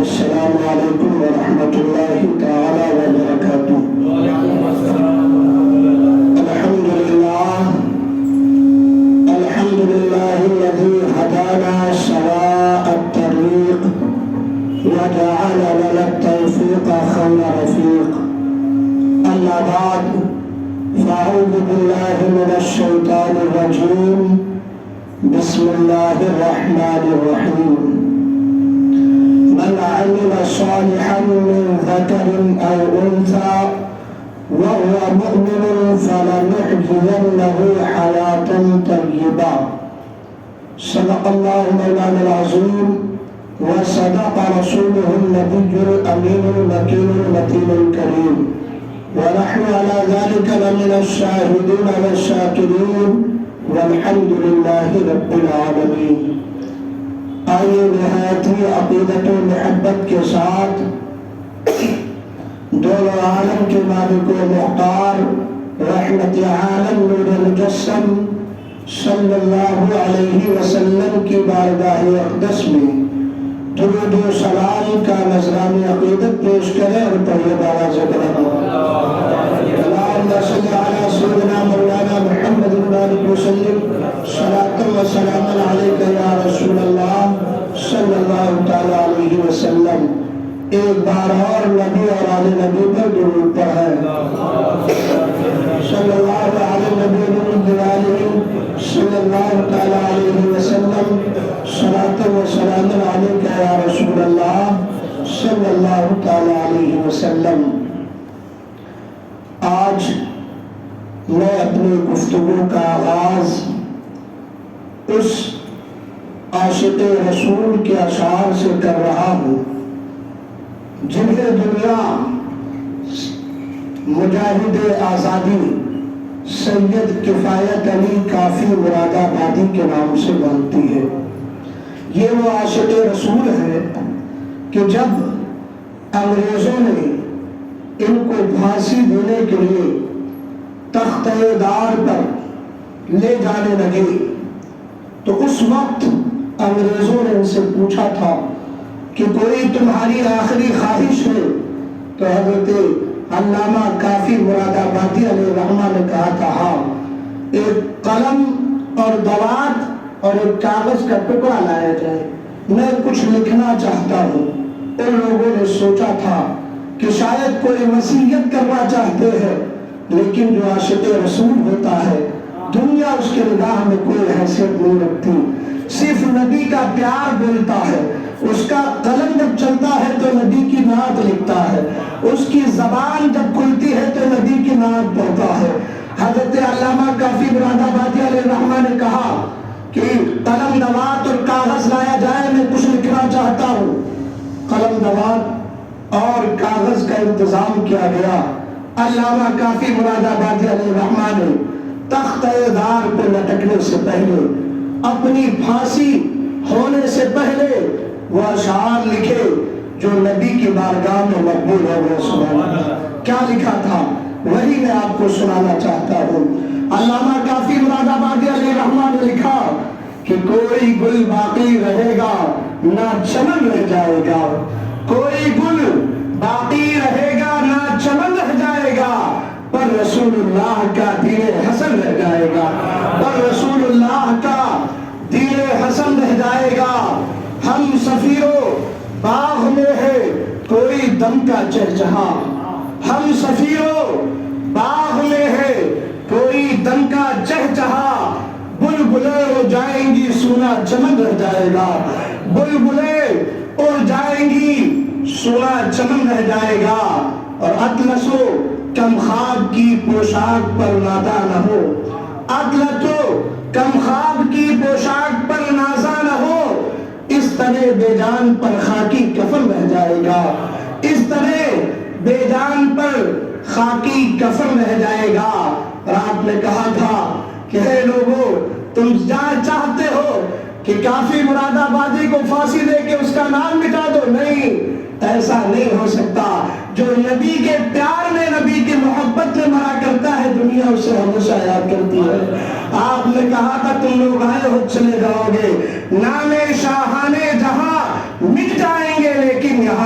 السلام علیکم ورحمۃ اللہ تعالی وبرکاتہ۔ الحمد للہ الذی ہدانا سواء الطریق وجعل لنا التوفیق خیر رفیق۔ اما بعد فاعوذ باللہ من الشیطان الرجیم، بسم اللہ الرحمن الرحیم۔ من عمل صالحا من ذکر او انثى وهو مؤمن فلنحيينه حياة طيبة۔ صدق الله مولانا العظيم وصدق رسوله النبي الأمين المكين المتين الكريم، ونحن على ذلك لمن الشاهدين والشاكرين والحمد لله رب العالمين۔ آئیے نہایت ہی عقیدت و محبت کے ساتھ دونوں عالم کے مالک و مختار رحمت عالم نور مجسم صلی اللہ علیہ وسلم کی بارگاہ اقدس میں درود و سلام کا نذرانہ عقیدت پیش کریں اور پڑھے بالا ذکر اللہم صلی علی سیدنا مولانا محمد علیہ وسلم صلاۃ و سلام علیک یا رسول اللہ صلی اللہ تعالی علیہ وسلم۔ ایک بار اور نبی اور آل نبی پر درود پڑھیں۔ صلی اللہ علیہ نبی صلی اللہ تعالی علیہ وسلم، صلاۃ و سلام علیک یا رسول اللہ صلی اللہ تعالی علیہ وسلم۔ آج میں اپنی گفتگو کا آغاز اس عاشق رسول کے اشعار سے کر رہا ہوں جنہیں دنیا مجاہد آزادی سید کفایت علی کافی مراد آبادی کے نام سے جانتی ہے۔ یہ وہ عاشق رسول ہے کہ جب انگریزوں نے ان کو پھانسی دینے کے لیے تخت دار پر لے جانے لگے تو اس وقت انگریزوں نے ان سے پوچھا تھا کہ کوئی تمہاری آخری خواہش ہے؟ تو حضرت علامہ کافی مراد آبادی علیہ رحمہ نے کہا تھا ہاں، ایک قلم اور دوات اور ایک کاغذ کا ٹکڑا لایا جائے، میں کچھ لکھنا چاہتا ہوں۔ ان لوگوں نے سوچا تھا کہ شاید کوئی وصیت کرنا چاہتے ہیں، لیکن جو عاشق رسول ہوتا ہے دنیا اس کے نگاہ میں کوئی حیثیت نہیں رکھتی، صرف نبی کا پیار بولتا ہے۔ اس کا قلم جب چلتا ہے تو نبی کی نعت لکھتا ہے، اس کی زبان جب کھلتی ہے تو نبی کی نعت پڑھتا ہے۔ حضرت علامہ کافی مراد آبادی علیہ رحمہ نے کہا کہ قلم دوات اور کاغذ لایا جائے، میں کچھ لکھنا چاہتا ہوں۔ قلم دوات اور کاغذ کا انتظام کیا گیا۔ علامہ کافی مراد آبادی علیہ رحمہ نے تخت دار پہ لٹکنے سے پہلے، اپنی پھانسی ہونے سے پہلے وہ اشعار لکھے جو نبی کی بارگاہ میں مقبول ہو گئے۔ سبحان اللہ۔ کیا لکھا تھا وہی میں آپ کو سنانا چاہتا ہوں۔ علامہ کافی مراد آبادی علیہ رحمہ نے لکھا کہ کوئی گل باقی رہے گا نہ چمن رہ جائے گا، کوئی گل باقی رہے گا نہ چمن رہ جائے گا، پر رسول اللہ کا دین حسن رہ جائے گا، پر رسول اللہ کا دین حسن رہ جائے گا۔ ہم سفیرو باغ میں ہے کوئی دم کا چہچہا، ہم سفیرو باغ میں ہے کوئی دم کا چہچہا، بلبلیں اڑ جائیں گی سونا چمن رہ جائے گا، بلبلیں اڑ جائیں گی سونا چمن رہ جائے گا۔ اور اطلسو کم خواب کی پوشاک پر نازا نہ ہو، اطلسو کم خواب کی پوشاک پر نازا نہ ہو، اس طرح بے جان پر خاکی کفن رہ جائے گا، اس طرح بے جان پر خاکی کفن رہ جائے گا۔ اور آپ نے کہا تھا کہ اے لوگوں تم چاہتے ہو کہ کافی مراد آبادی کو پھانسی دے کے اس کا نام مٹا دو، نہیں، ایسا نہیں ہو سکتا۔ جو نبی کے پیار میں، نبی کی محبت میں مرا کرتا ہے، دنیا اسے ہمیشہ یاد کرتی ہے۔ آپ نے کہا تھا تم لوگ آئے ہو چلے جاؤ گے، نام شاہانے جہاں مٹ جائیں گے لیکن یہاں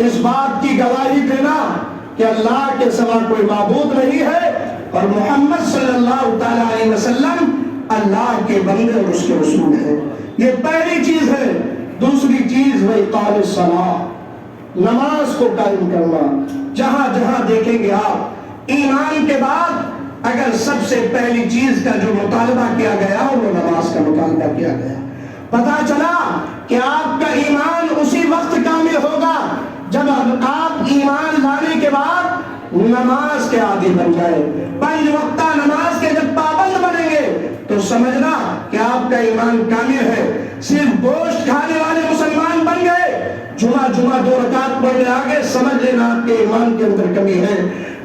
اس بات کی گواہی دینا کہ اللہ کے سوا کوئی معبود نہیں ہے اور محمد صلی اللہ تعالی علیہ وسلم اللہ کے بندے اور اس کے رسول ہیں۔ یہ پہلی چیز ہے۔ دوسری چیز وہ اقام الصلاۃ، نماز کو قائم کرنا۔ جہاں جہاں دیکھیں گے آپ، ایمان کے بعد اگر سب سے پہلی چیز کا جو مطالبہ کیا گیا وہ نماز کا مطالبہ کیا گیا۔ پتا چلا کہ آپ کا ایمان اسی وقت کامل ہوگا جب آپ ایمان لانے کے بعد نماز کے عادی بن جائے، 5 وقتہ نماز کے جب پابند بنیں گے تو سمجھنا کہ آپ کا ایمان کامل ہے۔ صرف گوشت کھانے والے مسلمان بن گئے، جمعہ 2 رکعت پڑھنے آگے، سمجھ لینا آپ کے ایمان کے اندر کمی ہے۔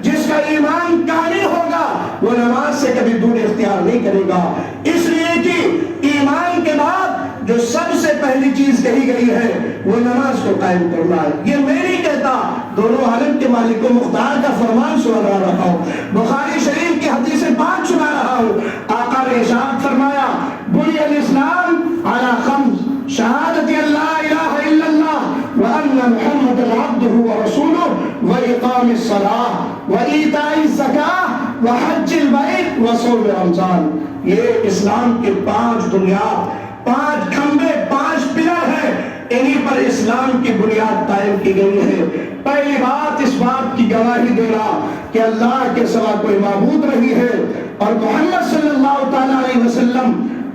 جس کا ایمان کامل ہوگا وہ نماز سے کبھی دور اختیار نہیں کرے گا، اس لیے کہ ایمان کے بعد جو سب سے پہلی چیز کہی گئی ہے وہ نماز کو قائم کرنا ہے۔ یہ میں نہیں کہتا، دونوں عالم کے مالک و مختار کا فرمان سنا رہا ہوں، بخاری شریف کی حدیث پاک سنا رہا ہوں۔ آقا نے ارشاد فرمایا، بنی الاسلام علی خمس، شہادت اللہ الہ الا اللہ وان محمد عبدہ ورسولہ واقام الصلاۃ وایتاء الزکاۃ وحج البیت وصوم رمضان۔ یہ اسلام کے 5 بنیاد، 5 کھمبے، 5 پلر ہیں، انہی پر اسلام کی بنیاد قائم کی گئی ہے۔ پہلی بات اس بات کی گواہی دینا کہ اللہ کے سوا کوئی معبود نہیں ہے اور محمد صلی اللہ تعالی علیہ وسلم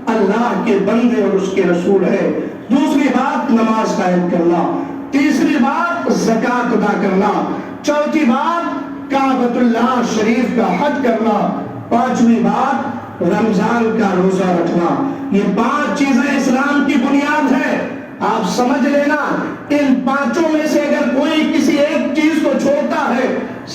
اللہ کے بندے اور اس کے رسول ہے۔ دوسری بات نماز قائم کرنا، تیسری بات زکوٰۃ ادا کرنا، چوتھی بات کعبۃ اللہ شریف کا حج کرنا، پانچویں بات رمضان کا روزہ رکھنا۔ یہ 5 چیزیں اسلام کی بنیاد ہے۔ آپ سمجھ لینا، ان 5 میں سے اگر کوئی کسی ایک چیز کو چھوڑتا ہے،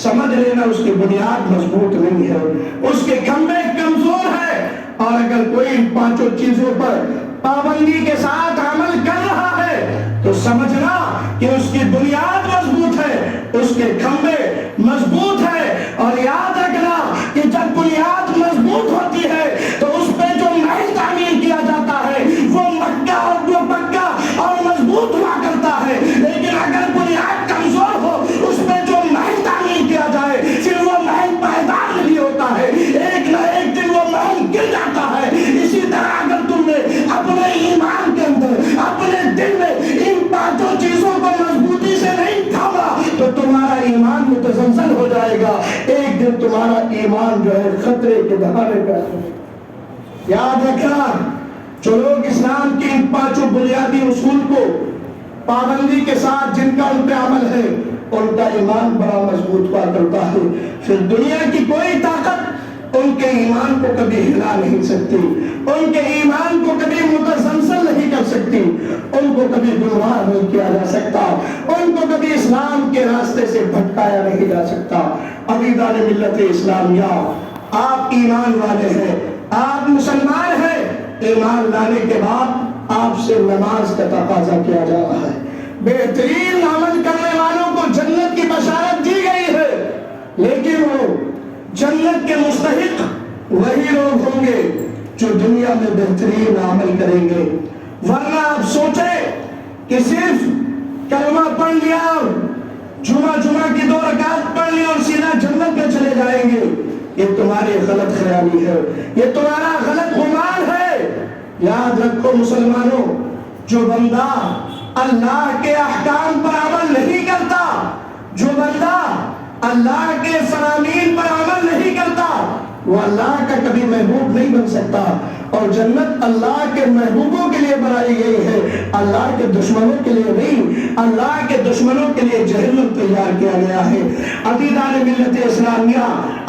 سمجھ لینا اس کی بنیاد مضبوط نہیں ہے، اس کے کھمبے کمزور ہے۔ اور اگر کوئی ان 5 چیزوں پر پابندی کے ساتھ عمل کر رہا ہے تو سمجھنا کہ اس کی بنیاد مضبوط ہے، اس کے کھمبے مضبوط ہے۔ اور یاد رکھنا کہ جب بنیاد مضبوط ہوتی ہے تو اس پہ جو محل تعمیر کیا جاتا ہے وہ مکہ اور جو پکا اور مضبوط ہوا کرتا ہے، لیکن اگر بنیاد کمزور ہو اس پہ جو محل تعمیر کیا جائے پھر وہ محل پائیدار نہیں ہوتا ہے، ایک نہ ایک دن وہ محل گر جاتا ہے۔ اسی طرح اگر تم نے اپنے ایمان کے اندر، اپنے دل میں ان 5 چیزوں کو مضبوطی سے نہیں تھاما تو تمہارا ایمان متزلزل ہو جائے گا، ایک دن تمہارا ایمان جو ہے خطرے کے دہانے پہ آئے گا۔ یاد رکھنا، جو لوگ اسلام کے ان 5 بنیادی اصول کو پابندی کے ساتھ جن کا ان پہ عمل ہے ان کا ایمان بڑا مضبوط ہوا کرتا ہے، پھر دنیا کی کوئی طاقت ان کے ایمان کو کبھی ہلا نہیں سکتی، ان کے ایمان کو کبھی متزلزل نہیں کر سکتی، ان کو کبھی گمراہ نہیں کیا جا سکتا، ان کو کبھی اسلام کے راستے سے بھٹکایا نہیں جا سکتا۔ عقیدہ ملت اسلامیہ، آپ ایمان والے ہیں، آپ مسلمان ہیں، ایمان لانے کے بعد آپ سے نماز کا تقاضا کیا جا رہا ہے۔ بہترین عمل کرنے والوں کو جنت کی بشارت دی گئی ہے، لیکن وہ جنت کے مستحق وہی لوگ ہوں گے جو دنیا میں بہترین عمل کریں گے۔ ورنہ آپ سوچیں کہ صرف کلمہ پڑھ لیا، جمعہ کی 2 رکعت پڑھ لی اور سیدھا جنت میں چلے جائیں گے، یہ تمہاری غلط خیالی ہے، یہ تمہارا غلط گمان ہے۔ یاد رکھو مسلمانوں، جو بندہ اللہ کے احکام پر عمل نہیں کرتا، جو بندہ اللہ کے فرامین پر عمل نہیں کرتا، وہ اللہ کا کبھی محبوب نہیں بن سکتا۔ اور جنت اللہ کے محبوبوں کے لیے بنائی گئی ہے، اللہ کے دشمنوں کے لیے نہیں۔ اللہ کے دشمنوں کے لیے جہنم تیار کیا گیا ہے۔ عقیدہ ملت اسلامیہ،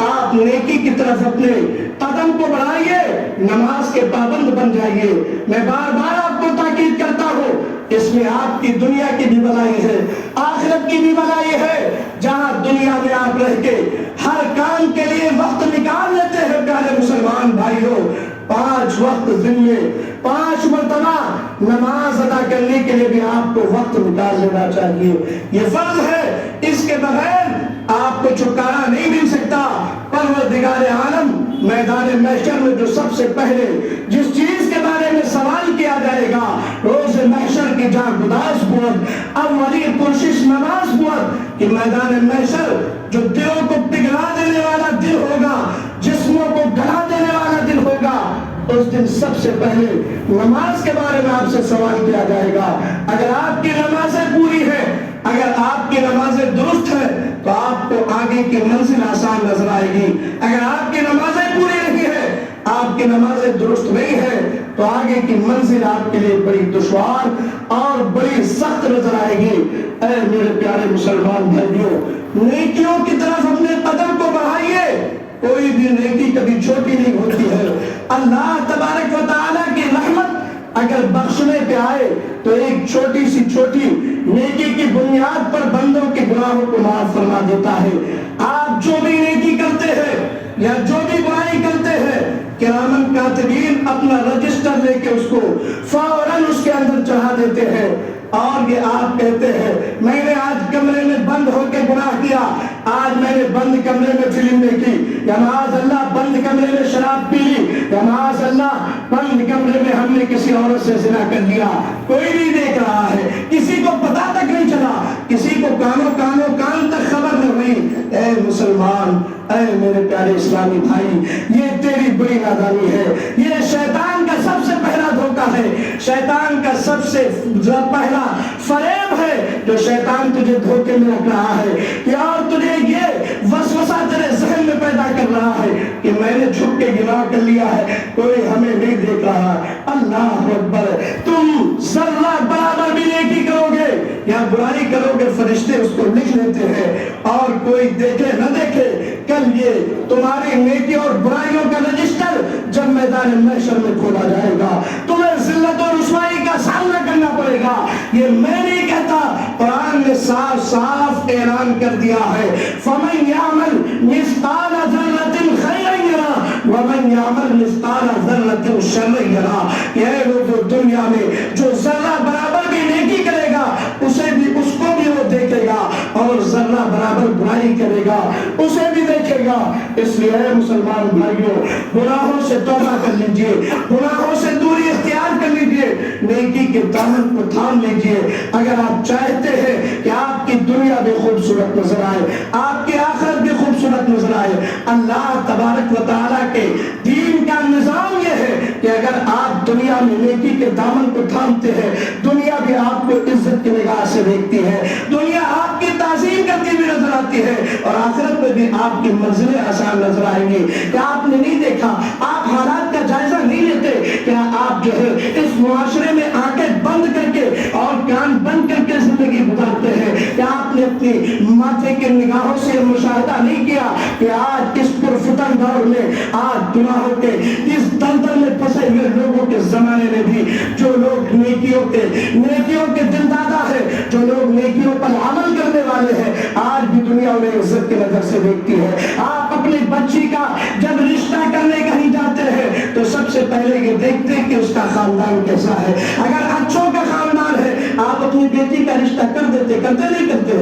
آپ نیکی کی طرف اپنے قدم کو بڑھائیے، نماز کے پابند بن جائیے۔ میں بار بار آپ کو تاکید کرتا ہوں، اس میں آپ کی دنیا کی بھی بھلائی ہے، آخرت کی بھی بھلائی ہے۔ جہاں دنیا میں آپ رہ کے ہر کام کے لیے وقت نکال لیتے ہیں پیارے مسلمان بھائیوں، 5 وقت دن میں 5 مرتبہ نماز ادا کرنے کے لیے بھی آپ کو وقت نکال لینا چاہیے۔ یہ فرض ہے، اس کے بغیر آپ کو چھٹکارا نہیں مل سکتا۔ پروردگار عالم میدان محشر میں جو سب سے پہلے جس چیز کے بارے میں سوال کیا جائے گا، روز محشر کی جاں گداز بود اولی پرشش نماز بود۔ کہ میدان محشر جو دلوں کو پگھلا دینے والا دل ہوگا، جسموں کو گلا دینے والا دل ہوگا، اس دن سب سے پہلے نماز کے بارے میں آپ سے سوال کیا جائے گا۔ اگر آپ کی نمازیں پوری ہیں، اگر آپ کی نمازیں درست ہیں تو آپ کو آگے کی منزل آسان نظر آئے گی۔ اگر آپ کی نمازیں پوری نہیں ہیں، آپ کی نمازیں درست نہیں ہیں، تو آگے کی منزل آپ کے لیے بڑی دشوار اور بڑی سخت نظر آئے گی۔ اے میرے پیارے مسلمان بھائیوں، نیکیوں کی طرف اپنے قدم کو بڑھائیے۔ کوئی بھی نیکی کبھی چھوٹی نہیں ہوتی ہے۔ اللہ تبارک و تعالیٰ کی رحمت اگر بخشنے پہ آئے تو ایک چھوٹی سی چھوٹی نیکی کی بنیاد پر بندوں کے گناہوں کو معاف فرما دیتا ہے۔ آپ جو بھی نیکی کرتے ہیں یا جو بھی برائی کرتے ہیں، کرامن کاتبین اپنا رجسٹر لے کے اس کو فوراً اس کے اندر چڑھا دیتے ہیں، اور یہ آپ کہتے ہیں میں نے آج کمرے میں بند ہو کے گناہ کیا، آج میں نے بند کمرے میں فلم دیکھی، یا معاذ اللہ بند کمرے میں شراب پی لی، یا معاذ اللہ بند کمرے میں ہم نے کسی عورت سے زنا کر لیا۔ کوئی نہیں دیکھ رہا ہے، کسی کو پتہ تک نہیں چلا، کسی کو کان تک خبر نہیں ہوئی۔ اے مسلمان، اے میرے پیارے اسلامی بھائی، یہ تیری بڑی نادانی ہے، یہ شیطان کا سب سے پہلا دھوکہ ہے، شیطان کا سب سے پہلا فریب ہے جو شیطان تجھے دھوکے میں رکھ رہا ہے، کہ اور تجھے یہ وسوسہ تیرے ذہن میں پیدا کر رہا ہے کہ میں نے جھک کے گناہ کر لیا ہے، کوئی ہمیں نہیں دیکھ رہا۔ اللہ اکبر، تم ذرہ برابر بھی نیکی کرو گے یا برائی کرو گے، فرشتے اس کو لکھ لیتے ہیں، اور کوئی دیکھے نہ دیکھے، کل یہ تمہاری نیکی اور برائیوں کا رجسٹر جب میدان محشر میں کھولا جائے گا، تمہیں ذلت اور رسوائی کا سامنا کرنا پڑے گا۔ یہ میں نہیں کہتا، قرآن نے صاف صاف اعلان کر دیا ہے، فَمَنْ يَعْمَلْ مِثْقَالَ ذَرَّةٍ خَيْرًا يَرَهُ وَمَنْ يَعْمَلْ مِثْقَالَ ذَرَّةٍ شَرًّا يَرَهُ۔ یہ لوگ دنیا میں جو ذرہ برابر بھی نیکی کرے گا اسے بھی، اس کو بھی وہ دیکھے گا، اور ذرہ برابر برائی کرے گا اسے بھی دیکھے گا۔ اس لیے اے مسلمان بھائیوں، گناہوں سے توبہ کر لیجئے، گناہوں سے دوری اختیار کر لیجئے، نیکی کے دامن کو تھام لیجئے۔ اگر آپ چاہتے ہیں کہ آپ کی دنیا بھی خوبصورت نظر آئے، آپ کی آخرت بھی خوبصورت نظر آئے، اللہ تبارک و تعالیٰ کے دین کا نظام یہ ہے کہ اگر آپ دنیا میں نیکی کے دامن کو تھامتے ہیں، دنیا بھی آپ کو عزت کی نگاہ سے دیکھتی ہے، دنیا آپ کی تعظیم کرتی ہوئی نظر آتی ہے، اور آخرت میں بھی آپ کی منزلیں آسان نظر آئیں گی۔ کیا آپ نے نہیں دیکھا، آپ حالات کا جائزہ نہیں لیتے؟ کیا آپ جو ہے اس معاشرے میں آنکھیں بند کر کے اور کان بند کر کے زندگی گزارتے ہیں؟ کیا آپ نے اپنی ماتھے کی نگاہوں سے مشاہدہ نہیں کیا کہ آج اس پرفتن دور میں، آج گناہوں کے اس دلدل میں پھنسے ہوئے لوگوں کے زمانے میں بھی جو لوگ نیکیوں کے دل دادا ہے، جو لوگ نیکیوں پر عمل کرنے والے ہیں، آج بھی دنیا انہیں عزت کی نظر سے دیکھتی ہے۔ آپ اپنی بچی کا جب رشتہ کرنے کہیں جاتے ہیں تو سب سے پہلے یہ دیکھتے ہیں کہ اس کا خاندان کیسا ہے۔ اگر اچھوں کا خاندان ہے آپ اپنی بیٹی کا رشتہ کر دیتے، کرتے نہیں کرتے؟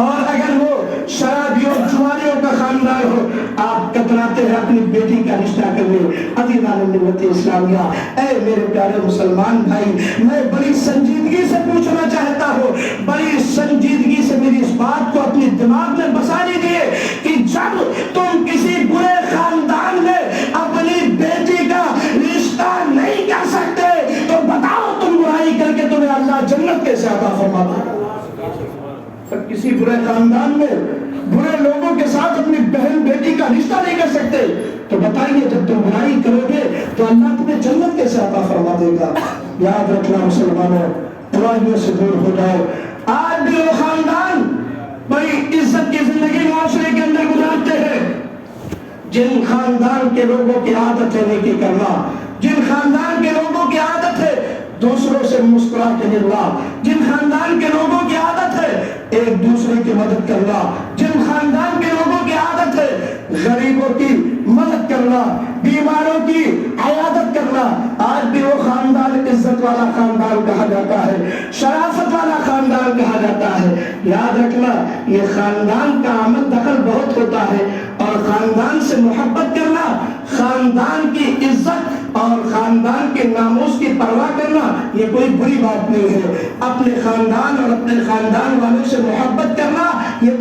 اور اگر وہ شرابیوں جواریوں کا خاندان ہو آپ کتراتے ہیں اپنی بیٹی کا رشتہ کرنے۔ عزیزان ملت اسلامیہ، اے میرے پیارے مسلمان بھائی، میں بڑی سنجیدگی سے پوچھنا چاہتا ہوں، بڑی سنجیدگی سے میری اس بات کو اپنی دماغ میں بسا لیجیے کہ جب تم کسی برے خاندان میں اپنی بیٹی کا رشتہ نہیں کر سکتے تو بتاؤ تم برائی کر کے تمہیں اللہ جنت کیسے عطا فرماتا ہے؟ کسی برے خاندان میں برے لوگوں کے ساتھ اپنی بہن بیٹی کا رشتہ نہیں کر سکتے تو بتائیے جب تم برائی کرو گے تو اللہ تمہیں جنت کیسے عطا فرما دے گا؟ یاد رکھنا مسلمانوں، برائیوں سے دور ہو جاؤ۔ آج بھی وہ خاندان بڑی عزت کی زندگی معاشرے کے اندر گزارتے ہیں جن خاندان کے لوگوں کی عادت ہے نیکی کرنا، جن خاندان کے لوگوں کی عادت ہے دوسروں سے مسکرا کے ملنا، جن خاندان کے لوگوں کی عادت ہے ایک دوسرے کی مدد کرنا، جن خاندان کے لوگوں کی عادت ہے غریبوں کی مدد کرنا، بیماروں کی عیادت کرنا، آج بھی وہ خاندان عزت والا خاندان کہا جاتا ہے، شرافت والا خاندان کہا جاتا ہے۔ یاد رکھنا یہ خاندان کا آمد دخل بہت ہوتا ہے، اور خاندان سے محبت کرنا، خاندان کی عزت اور خاندان کے ناموس کی پرواہ کرنا یہ کوئی بری بات نہیں ہے۔ اپنے خاندان اور اپنے خاندان والوں سے محبت کرنا یہ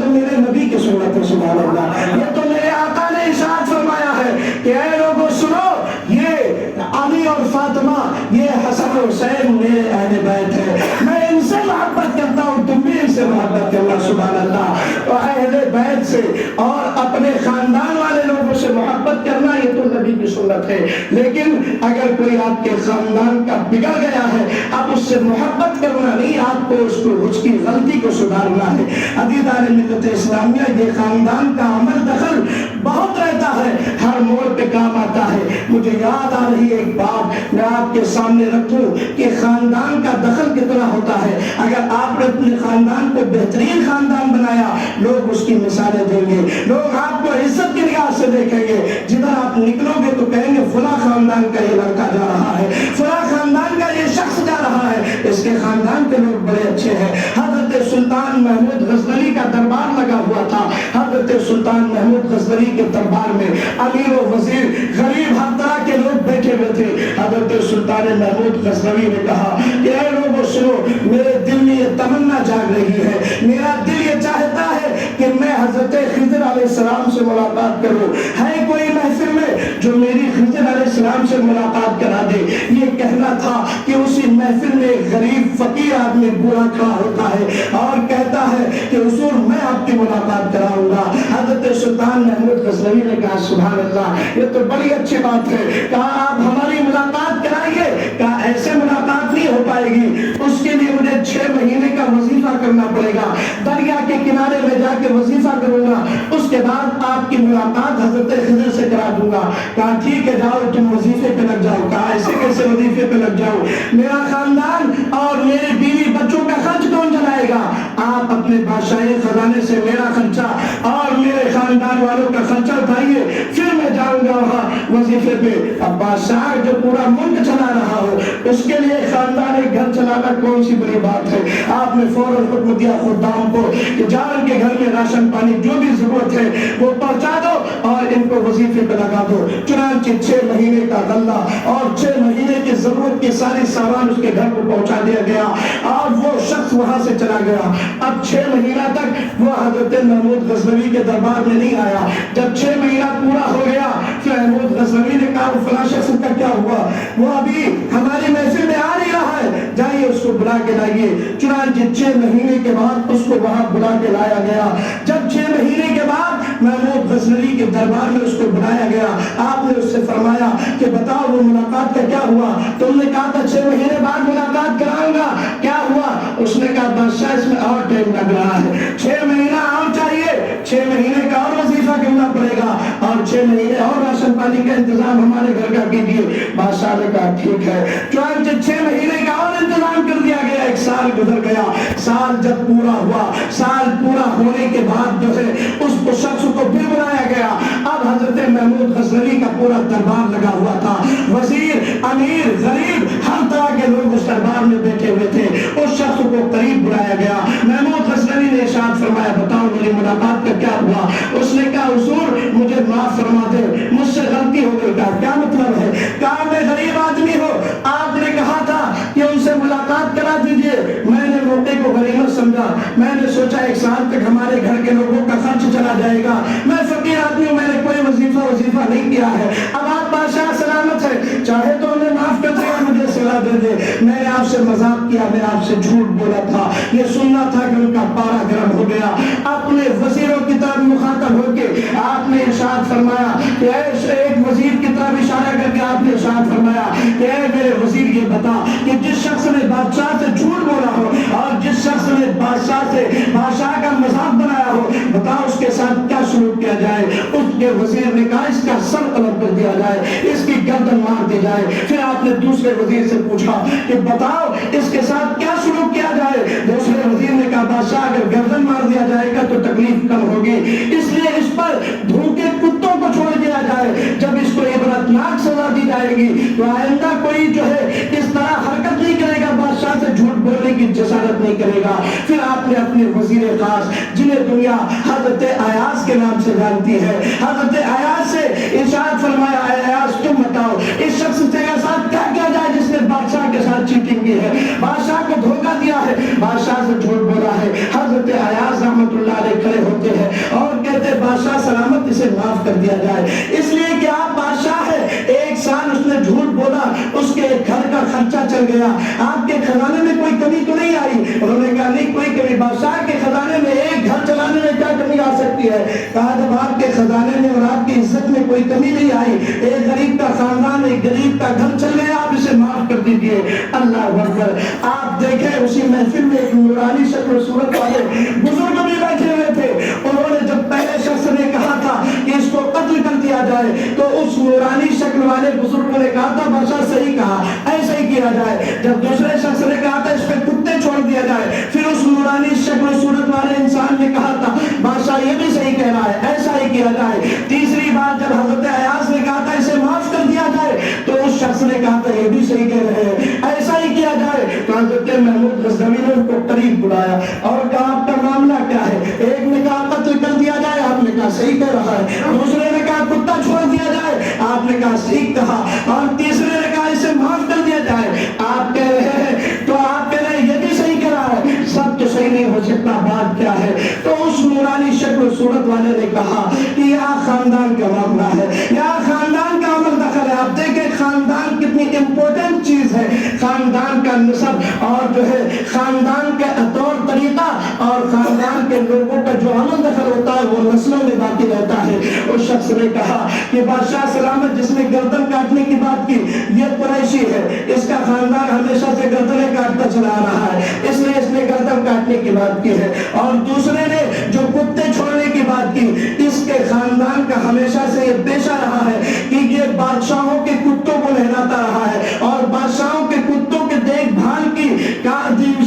سے محبت کرنا، سبحان اللہ، اور اہل بیت سے اور اپنے خاندان والے لوگوں سے محبت کرنا، یہ تو نبی کی سنت ہے۔ لیکن اگر کوئی آپ کے خاندان کا بگڑ گیا ہے، اب اس سے محبت کرنا نہیں، آپ کو اس کی غلطی کو سدھارنا ہے۔ عزیزان ملت اسلامیہ، یہ خاندان کا عمل دخل بہت رہتا ہے، ہر موڑ پہ کام آتا ہے۔ مجھے یاد آ رہی ہے ایک بات، میں آپ کے سامنے رکھوں کہ خاندان کا دخل کتنا ہوتا ہے۔ اگر آپ نے اپنے خاندان کو بہترین خاندان بنایا، لوگ اس کی مثالیں دیں گے، لوگ آپ کو عزت کی نگاہ سے دیکھیں گے، جدھر آپ نکلو گے تو کہیں گے فلاں خاندان کا یہ لڑکا جا رہا ہے، فلاں خاندان کا یہ شخص جا رہا ہے، اس کے خاندان کے لوگ بڑے اچھے ہیں۔ حضرت سلطان محمود غزنوی کا دربار لگا ہوا تھا، حضرت سلطان محمود غزنوی کے دربار میں امیر و وزیر، غریب، ہر طرح کے لوگ بیٹھے ہوئے تھے۔ حضرت سلطان محمود غزنوی نے کہا کہ اے لوگوں سنو، میرے دل میں یہ تمنا جاگ رہی ہے، میرا دل یہ چاہتا ہے کہ میں حضرت خضر علیہ السلام سے ملاقات کروں۔ ہے کوئی محفل میں جو میری خضر علیہ السلام سے ملاقات کرا دے؟ یہ کہنا تھا کہ اسی محفل میں ایک غریب فقیر آدمی بوڑھا کھڑا ہوتا ہے اور کہتا ہے کہ حضور میں آپ کی ملاقات کراؤں گا۔ حضرت سلطان محمود غزنوی نے کہا سبحان اللہ، یہ تو بڑی اچھی بات ہے، کہا آپ ہماری ملاقات کرائیے؟ کہا ایسے ملاقات نہیں ہو پائے گی، اس کے لیے مجھے 6 مہینے کا وظیفہ کرنا پڑے گا، دریا کے کنارے میں جا کے وظیفہ کروں گا، اس کے بعد آپ کی ملاقات حضرت خضر سے کرا دوں گا۔ کہا ٹھیک ہے، جاؤ تم وظیفے پہ لگ جاؤ۔ کہا ایسے کیسے وظیفے پہ لگ جاؤ؟ میرا خاندان اور میرے بیوی بچوں کا خرچ کون چلائے گا؟ آپ اپنے بادشاہی خزانے سے میرا خرچہ اور میرے خاندان والوں کا خرچہ اٹھائیے، پھر میں جاؤں گا وہاں وظیفے پہ۔ اب بادشاہ جو پورا ملک چلا رہا ہو، اس کے لیے خاندان ایک گھر چلانا کون سی بڑی بات ہے؟ آپ نے فوراً حکم دیا خدام کو کہ جا ان کے گھر میں راشن پانی جو بھی ضرورت ہے وہ پہنچا دو اور ان کو وظیفے پہ لگا دو۔ چنانچہ 6 مہینے کا غلہ اور 6 مہینے کی ضرورت کی ساری سامان اس کے گھر کو پہنچا دیا گیا اور وہ شخص وہاں سے چلا گیا۔ اب 6 مہینہ تک وہ حضرت محمود غزنوی کے دربار میں نہیں آیا۔ جب 6 مہینہ پورا ہو گیا، پھر محمود غزنوی نے کہا وہ فلاں شخص کا کیا ہوا؟ وہ ابھی ہماری محفل میں آ نہیں رہا ہے، جائیے اس کو بلا کے لائیے۔ چنانچہ 6 مہینے کے بعد اس کو وہاں بلا کے لایا گیا۔ جب 6 مہینے کے بعد محمود غزنوی کے دربار میں اس کو بلایا گیا، آپ نے اس سے فرمایا کہ بتاؤ وہ ملاقات کا کیا ہوا؟ تم نے کہا تھا 6 مہینے بعد ملاقات کراؤں گا، کیا ہوا؟ اس نے کہا بادشاہ اس میں اور ٹائم لگ رہا ہے، 6 مہینہ اور چاہیے، 6 مہینے کا اور وظیفہ کرنا پڑے گا اور 6 مہینے اور راشن پانی کا انتظام ہمارے گھر کا کیجیے۔ بادشاہ نے کہا ٹھیک ہے۔ چنانچہ 6 مہینے کا اور انتظام کر دیا گیا۔ ایک سال گزر گیا۔ سال جب پورا ہوا، سال پورا ہونے کے بعد جو ہے اس شخص کو پھر بلایا گیا۔ اب حضرت محمود غزنوی کا پورا دربار لگا ہوا تھا، وزیر، امیر، غریب، ہر طرح کے لوگ اس دربار میں بیٹھے ہوئے تھے۔ اس شخص کو قریب بلایا گیا۔ محمود غزنوی نے ارشاد فرمایا بتاؤ میری ملاقات کا کیا ہوا؟ اس نے کہا حضور مجھے معاف فرما دے، مجھ سے غلطی ہو گئی۔ کہا کیا مطلب ہے؟ کہا میں غریب آدمی ہوں، آپ نے کہا تھا کہ ان سے ملاقات کرا دیجئے، میں نے موقع کو غنیمت سمجھا، میں نے سوچا 1 سال تک ہمارے گھر کے لوگوں کا خرچ چلا جائے گا، میں فقیر آدمی ہوں، میں نے کوئی وظیفہ نہیں کیا ہے۔ اب آپ بادشاہ سلامت ہے، چاہے تو انہیں معاف کر دے، مجھے صلاح دے دے، میں نے آپ سے مذاق کیا، میں آپ سے جھوٹ بولا تھا، یہ سننا تھا کہ ان کا پارا گرم ہو گیا۔ اپنے وزیروں کی طرف مخاطب ہو کے آپ نے ارشاد فرمایا کہ ایک وزیر کی طرف اشارہ کر کے آپ نے ارشاد فرمایا کہ اے میرے وزیر یہ بتا کہ جس شخص نے بادشاہ سے جھوٹ بولا ہو اور جس شخص نے بادشاہ کا مذاق بنایا ہو، بتاؤ اس کے ساتھ کیا سلوک کیا جائے؟ اس کے وزیر نے کہا اس کا سر قلم کر دیا جائے، اس کی گردن مار دی جائے۔ پھر آپ نے دوسرے وزیر سے پوچھا کہ بتاؤ اس کے ساتھ کیا سلوک کیا جائے؟ دوسرے وزیر نے کہا بادشاہ اگر گردن مار دیا جائے گا تو تکلیف کم ہوگی، اس لیے اس پر بھوکے کتوں کو چھوڑ دیا جائے، جب اس کو عبرتناک سزا دی جائے گی تو آئندہ کوئی جو ہے اس طرح حرکت نہیں کرے گا، بادشاہ سے جھوٹ بولنے کی جسارت نہیں کرے گا۔ پھر آپ نے اپنے وزیر خاص جنہیں دنیا حضرت ایاز کے نام سے جانتی ہے، حضرت ایاز سے ارشاد فرمایا اے ایاز تم بتاؤ اس شخص کے ساتھ کیا کیا جائے جس نے بادشاہ کے ساتھ چیٹنگ کی ہے، بادشاہ کو دھوکہ دیا ہے، بادشاہ سے جھوٹ بولا ہے۔ حضرت ایاز رحمت اللہ علیہ کھڑے ہوتے ہیں اور کہتے ہیں بادشاہ سلامت اسے معاف کر دیا جائے، اس لیے کہ آپ بادشاہ ہے، 1 سال اس نے نے جھوٹ بولا اس کے گھر کا خرچہ چل گیا، آپ کے خزانے میں کوئی کمی تو نہیں آئی؟ انہوں نے کہا نہیں کوئی کمی، بادشاہ کے خزانے میں ایک گھر چلانے میں کیا کمی آ سکتی ہے؟ کہا جب آپ کے خزانے میں اور آپ کی عزت میں کوئی کمی نہیں آئی، ایک غریب کا خاندان ایک غریب کا گھر چل گیا، آپ اسے معاف کر دیجئے۔ اللہ اکبر۔ آپ دیکھیں اسی محفل میں ایک نورانی شکل و صورت والے بزرگ بھی بیٹھے ہوئے تھے، انہوں نے جب پہلے شخص نے کہا تھا کہ اس کو قتل کر دیا جائے تو اس نورانی شکل والے بزرگ نے کہا تھا بادشاہ صحیح کہا، ایسا ہی کیا جائے۔ جب دوسرے شخص نے کہا تھا اس پہ کتے چھوڑ دیا جائے، پھر اس نورانی شکل و صورت والے انسان نے کہا تھا بادشاہ یہ بھی صحیح کہہ رہا ہے، ایسا ہی کیا جائے۔ تیسری بار جب حضرت ایاز نے کہا تھا اسے معاف کر دیا جائے تو اس شخص نے کہا تھا یہ بھی صحیح کہہ رہے ہیں، ایسا ہی کیا جائے۔ تو حضرت محمود غزنوی نے ان کو قریب بلایا اور کہا آپ کا معاملہ کیا ہے؟ ایک نے کہا قتل کر دیا جائے، آپ نے کہا صحیح کہہ رہا ہے۔ دوسرے نے کہا کتا چھوڑ دیا جائے، آپ نے کہا صحیح کہا، اور تیسرے نے کہا اسے معاف کر دیا جائے، آپ کہہ رہے ہیں تو آپ کہہ رہے ہیں یہ بھی صحیح کہہ رہا ہے، سب تو صحیح نہیں ہو سکتا، بات کیا ہے؟ تو اس نورانی شکل و صورت والے نے کہا کہ یہاں خاندان کا معاملہ ہے، یہاں خاندان کا عمل دخل ہے۔ آپ دیکھیں خاندان کتنی امپورٹنٹ چیز ہے، خاندان کا نسب اور جو ہے خاندان کا طور طریقہ اور خاندان کے لوگوں کا جو عمل دخل ہوتا ہے وہ نسلوں میں باقی رہتا ہے۔ اس شخص نے کہا کہ بادشاہ سلامت جس نے گردن کاٹنے کی بات کی یہ قریشی ہے، اس کا خاندان ہمیشہ سے گردنیں کاٹتا چلا رہا ہے، اس لیے اس نے گردن کاٹنے کی بات کی ہے۔ اور دوسرے نے جو کتے چھوڑنے کی بات کی، اس کے خاندان کا ہمیشہ سے یہ پیشہ رہا ہے کہ یہ بادشاہوں کے کتوں کو نہلاتا رہا ہے اور بادشاہوں کے کتوں کے دیکھ بھال کی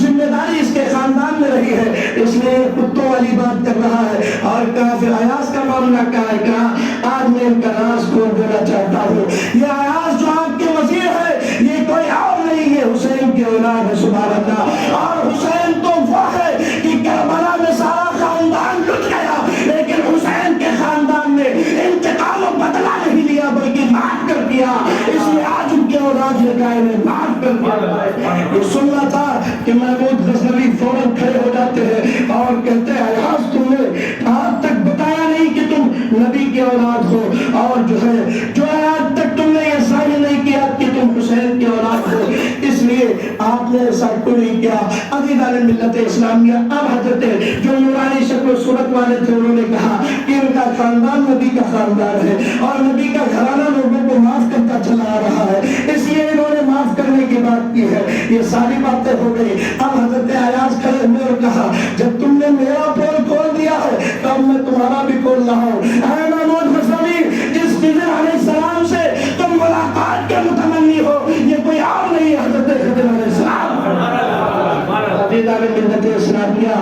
ذمہ داری اس کے خاندان میں رہی ہے، اس لیے یہ کتوں والی بات کر رہا ہے۔ اور کہا پھر ایاز کا معاملہ کیا ہے؟ کہا آج میں ان کا راز کھول دینا چاہتا ہوں، یہ ایاز جو آپ کے وزیر ہے یہ کوئی اور نہیں، یہ حسین کی اولاد ہے، سبحان اللہ۔ اور حسین تو وہ ہے کہ کربلا میں سارا خاندان لٹ گیا لیکن حسین کے خاندان نے انتقام و بدلہ نہیں لیا بلکہ معاف کر دیا، اس لیے آج ان کے اولاد لگائے نے معاف کر دیا۔ یہ سننا تھا کہ محمود غزنوی فوراً کھڑے ہو جاتے ہیں اور کہتے ہیں ایاز تم نے آج تک بتایا نہیں کہ تم نبی کی اولاد ہو، اور جو ہے جو آج تک تم نے یہ ظاہر نہیں کیا کہ تم حسین کی اولاد ہو، اس لیے آپ نے ایسا کوئی نہیں کیا۔ عزیزان ملت اسلامیہ، اب حضرت جو نورانی شکل و صورت والے تھے انہوں نے کہا کہ ان کا خاندان نبی کا خاندان ہے اور نبی کا گھرانہ لوگوں کو معاف کرتا چلا آ رہا ہے، اس لیے انہوں نے معاف کرنے کی بات کی ہے۔ یہ ساری باتیں ہو گئی۔ اب حضرت ایاز کھڑے ہوئے اور کہا جب تم نے میرا پول کھول دیا ہے تو اب میں تمہارا بھی کھول رہا ہوں۔ اے محمود غزنوی، جس خضر علیہ السلام سے تم ملاقات کے متمنی ہو یہ کوئی اور نہیں ہے، حضرت خضر علیہ السلام۔ عزیزان ملت اسلامیہ،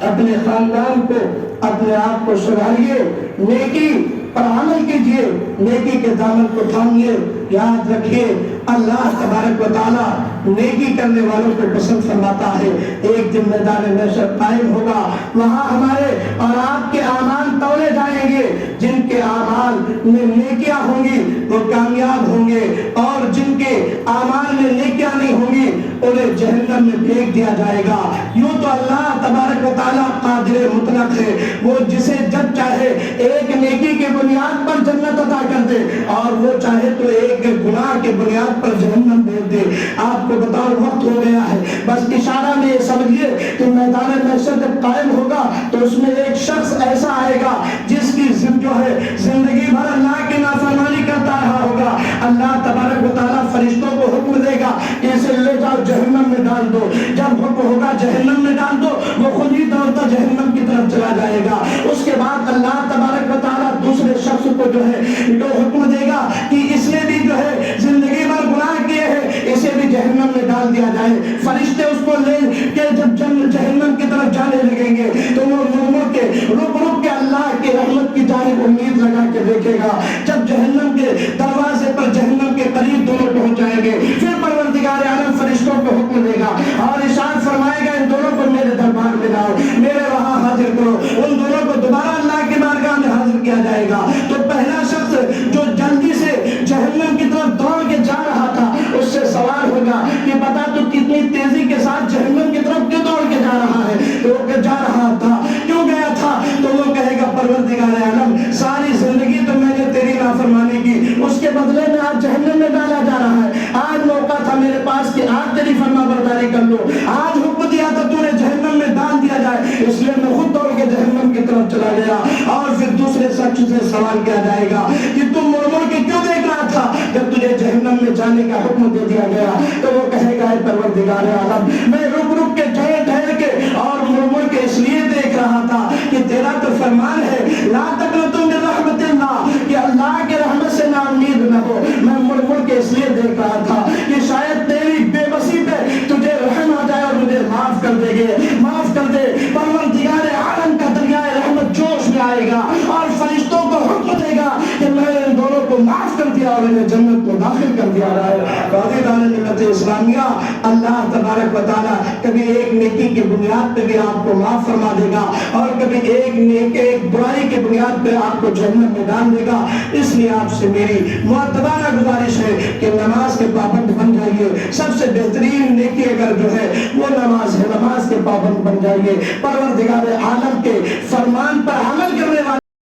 اپنے خاندان کو اپنے آپ کو سدھاریے، نیکی پر عمل کیجئے، نیکی کے دامن کو تھامیے۔ یاد رکھیے اللہ تبارک و تعالی نیکی کرنے والوں کو پسند فرماتا ہے۔ ایک دن میدان محشر قائم ہوگا، وہاں ہمارے اور آپ کے اعمال تولے جائیں گے، جن کے اعمال میں نیکیاں ہوں گی وہ کامیاب ہوں گے اور جن کے اعمال میں نیکیاں نہیں ہوں گی انہیں جہنم میں پھینک دیا جائے گا۔ یوں تو اللہ تبارک و تعالی قادر مطلق ہے، وہ جسے جب چاہے ایک نیکی کے بنیاد پر جنت عطا کر دے اور وہ چاہے تو ایک گناہ کے بنیاد پر جہنم بھیج دے۔ آپ کو بتاؤ وقت ہو گیا ہے، بس اشارہ میں یہ سمجھیے کہ میدان محشر جب قائم ہوگا تو اس میں ایک شخص ایسا آئے گا جس کی جو ہے زندگی بھر اللہ کی نافرمانی کرتا رہا ہوگا۔ اللہ تبارک و تعالیٰ فرشتوں کو حکم دے گا کہ اسے لے جاؤ جہنم میں ڈال دو۔ جب حکم ہوگا جہنم میں ڈال دو وہ خود ہی دوڑتا جہنم کی طرف چلا جائے گا۔ اس کے بعد اللہ تبارک و تعالیٰ دوسرے شخص کو جو ہے تو حکم دے گا کہ اس نے بھی جو ہے زندگی بھر گناہ کیے ہیں، اسے بھی جہنم میں ڈال دیا جائے۔ فرشتے اس کو لے کے جب جہنم کی طرف جانے لگیں گے تو وہ مڑ کے رک کے اللہ کی رحمت کی جانب امید لگا کے دیکھے گا۔ جب جہنم کے دروازے پر جہنم کے قریب دونوں پہنچ جائیں گے پھر پروردگار عالم فرشتوں کو حکم دے گا اور ارشاد فرمائے گا ان دونوں کو میرے دربار میں لاؤ، میرے وہاں حاضر کرو۔ ان دونوں کو دوبارہ اللہ کی بارگاہ میں حاضر کیا جائے گا تو پہلا شخص جو جلدی سے جہنم کی طرف دوڑ کے جا رہا تھا اس سے سوال ہوگا کہ بتا تو کتنی تیزی کے ساتھ جہنم کی طرف کیوں دوڑ کے جا رہا ہے؟ تو وہ جا رہا تھا کیوں گیا تھا؟ تو وہ کہے پروردگار عالم ساری زندگی تو میں نے تیری نافرمانی کی، اس کے بدلے میں آج جہنم جہنم میں ڈالا جا رہا ہے. آج موقع تھا میرے پاس کہ آج تیری فرما برداری کر لو. آج حکم دیا تھا تو نے جہنم میں ڈال دیا جائے، اس لیے میں خود دوڑ کے جہنم کی طرف چلا گیا. اور پھر دوسرے شخص سے سوال کیا جائے گا کہ تم مڑ مڑ کے کیوں دیکھ رہا تھا جب تجھے جہنم میں جانے کا حکم دے دیا گیا؟ تو وہ کہے گا اے پروردگار عالم، میں رک رک کے ٹھہر ٹھہر کے اور مڑ مڑ کے اس لیے دیکھ رہا تھا کہ تیرا تو فرمان ہے لا تقنطوا من رحمت اللہ، کہ اللہ کے رحمت سے نا امید نہ ہو. میں مڑ مڑ کے اس لیے دیکھ رہا تھا کہ شاید تیری بے بسی پہ تجھے رحم آ جائے اور مجھے معاف کر دے گے. معاف کر دے پروردگار عالم کا دریائے رحمت جوش میں آئے گا اور فرشتوں کو حکم دے گا کہ میں ان دونوں کو معاف کر دیا اور انہیں جنت میں داخل کر دیا رہا ہے. قادران ملت اسلامیہ، اللہ تبارک و تعالیٰ کبھی ایک نیکی کی بنیاد پہ بھی آپ کو معاف فرما دے گا اور کبھی ایک برائی کی بنیاد پہ آپ کو جہنم میں ڈال دے گا. اس لیے آپ سے میری معتبرہ گزارش ہے کہ نماز کے پابند بن جائیے. سب سے بہترین نیکی اگر جو ہے وہ نماز ہے، نماز کے پابند بن جائیے. پروردگار عالم کے